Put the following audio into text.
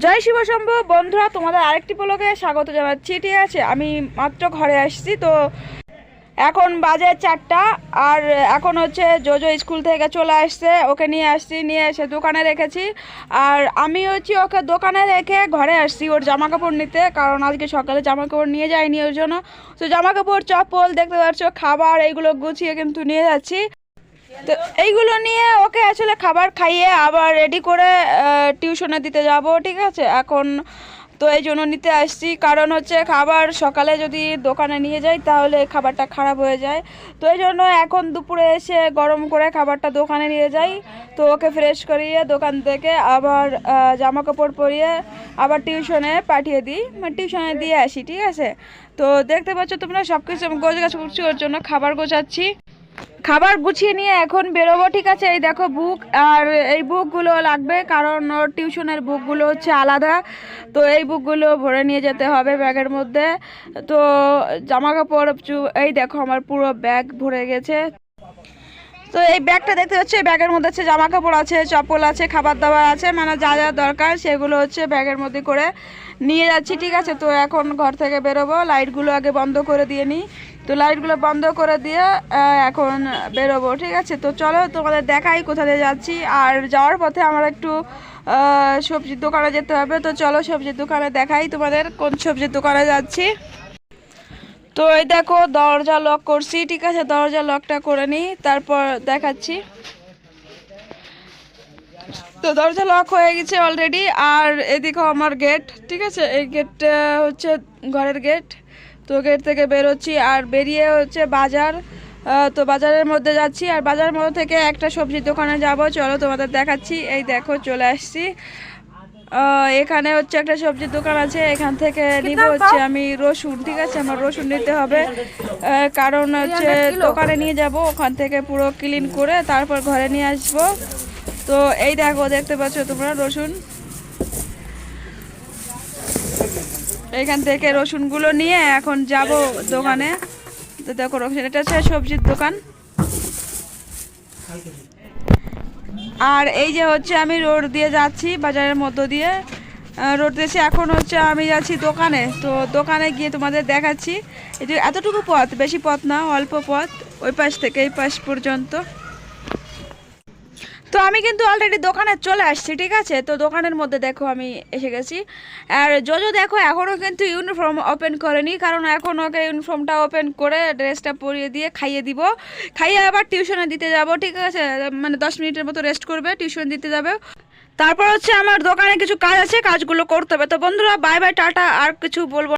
জয় শিব শম্ভু বন্ধুরা, তোমাদের আরেকটি ব্লগে স্বাগত জানাচ্ছি। ঠিক আছে, আমি মাত্র ঘরে আসছি। তো এখন বাজে 4টা। আর এখন হচ্ছে জোজো স্কুল থেকে চলে আসছে, ওকে নিয়ে আসছি, নিয়ে এসে দোকানে রেখেছি। আর আমি হচ্ছে ওকে দোকানে রেখে ঘরে আসছি ওর জামা কাপড় নিতে, কারণ আজকে সকালে জামা কাপড় নিয়ে যায়নি ওর জন্য। তো জামা কাপড়, চপ্পল, দেখতে পাচ্ছ, খাবার, এইগুলো গুছিয়ে কিন্তু নিয়ে যাচ্ছি। তো এইগুলো নিয়ে ওকে আসলে খাবার খাইয়ে আবার রেডি করে টিউশনে দিতে যাব। ঠিক আছে, এখন তো এই জন্য নিতে আসছি, কারণ হচ্ছে খাবার সকালে যদি দোকানে নিয়ে যাই তাহলে খাবারটা খারাপ হয়ে যায়। তো এই জন্য এখন দুপুরে এসে গরম করে খাবারটা দোকানে নিয়ে যাই। তো ওকে ফ্রেশ করিয়ে দোকান থেকে আবার জামা কাপড় পরিয়ে আবার টিউশনে পাঠিয়ে দিই, টিউশনে দিয়ে আসি। ঠিক আছে, তো দেখতে পাচ্ছ তোমরা সব কিছু গোছগাছ করছি, ওর জন্য খাবার গোছাচ্ছি। খাবার গুছিয়ে নিয়ে এখন বেরোবো। ঠিক আছে, এই দেখো বুক, আর এই বুকগুলো লাগবে কারণ ওর টিউশনের বুকগুলো হচ্ছে আলাদা। তো এই বুকগুলো ভরে নিয়ে যেতে হবে ব্যাগের মধ্যে। তো জামা কাপড়, এই দেখো আমার পুরো ব্যাগ ভরে গেছে। তো এই ব্যাগটা দেখতে পাচ্ছি, এই ব্যাগের মধ্যে হচ্ছে জামা কাপড় আছে, চপ্পল আছে, খাবার দাবার আছে, মানে যা যা দরকার সেগুলো হচ্ছে ব্যাগের মধ্যে করে নিয়ে যাচ্ছি। ঠিক আছে, তো এখন ঘর থেকে বেরোবো। লাইটগুলো আগে বন্ধ করে দিয়ে নিই। তো লাইটগুলো বন্ধ করে দিয়ে এখন বেরোবো। ঠিক আছে, তো চলো তোমাদের দেখাই কোথা দিয়ে যাচ্ছি। আর যাওয়ার পথে আমার একটু সবজির দোকানে যেতে হবে। তো চলো সবজির দোকানে দেখাই তোমাদের কোন সবজির দোকানে যাচ্ছি। তো এই দেখো দরজা লক করছি। ঠিক আছে, দরজা লকটা করে নিই, তারপর দেখাচ্ছি। তো দরজা লক হয়ে গেছে অলরেডি। আর এদিকে আমার গেট। ঠিক আছে, এই গেটটা হচ্ছে ঘরের গেট। তো গেট থেকে বেরোচ্ছি আর বেরিয়ে হচ্ছে বাজার। তো বাজারের মধ্যে যাচ্ছি, আর বাজারের মধ্যে থেকে একটা সবজির দোকানে যাব। চলো তোমাদের দেখাচ্ছি। এই দেখো চলে আসছি। এখানে হচ্ছে একটা সবজির দোকান আছে, এখান থেকে নিব হচ্ছে আমি রসুন। ঠিক আছে, আমার রসুন নিতে হবে, কারণ হচ্ছে দোকানে নিয়ে যাব, ওখান থেকে পুরো ক্লিন করে তারপর ঘরে নিয়ে আসবো। তো এই দেখো, দেখতে পাচ্ছ তোমরা রসুন। এখান থেকে রসুনগুলো নিয়ে এখন যাব দোকানে। তো দেখো রসুন, এটা হচ্ছে সবজির দোকান। আর এই যে হচ্ছে আমি রোড দিয়ে যাচ্ছি, বাজারের মধ্য দিয়ে রোড দিয়েছি। এখন হচ্ছে আমি যাচ্ছি দোকানে। তো দোকানে গিয়ে তোমাদের দেখাচ্ছি। এই যে এতটুকু পথ, বেশি পথ না, অল্প পথ, ওই পাশ থেকে এই পাশ পর্যন্ত। তো আমি কিন্তু অলরেডি দোকানে চলে আসছি। ঠিক আছে, তো দোকানের মধ্যে দেখো আমি এসে গেছি। আর জোজো দেখো এখনও কিন্তু ইউনিফর্ম ওপেন করেনি, কারণ এখন ওকে ইউনিফর্মটা ওপেন করে ড্রেসটা পরিয়ে দিয়ে খাইয়ে দিব, খাইয়ে আবার টিউশনে দিতে যাব। ঠিক আছে, মানে 10 মিনিটের মতো রেস্ট করবে, টিউশন দিতে যাবে। তারপর হচ্ছে আমার দোকানে কিছু কাজ আছে, কাজগুলো করতে হবে। তো বন্ধুরা বাই বাই, টাটা, আর কিছু বলবো।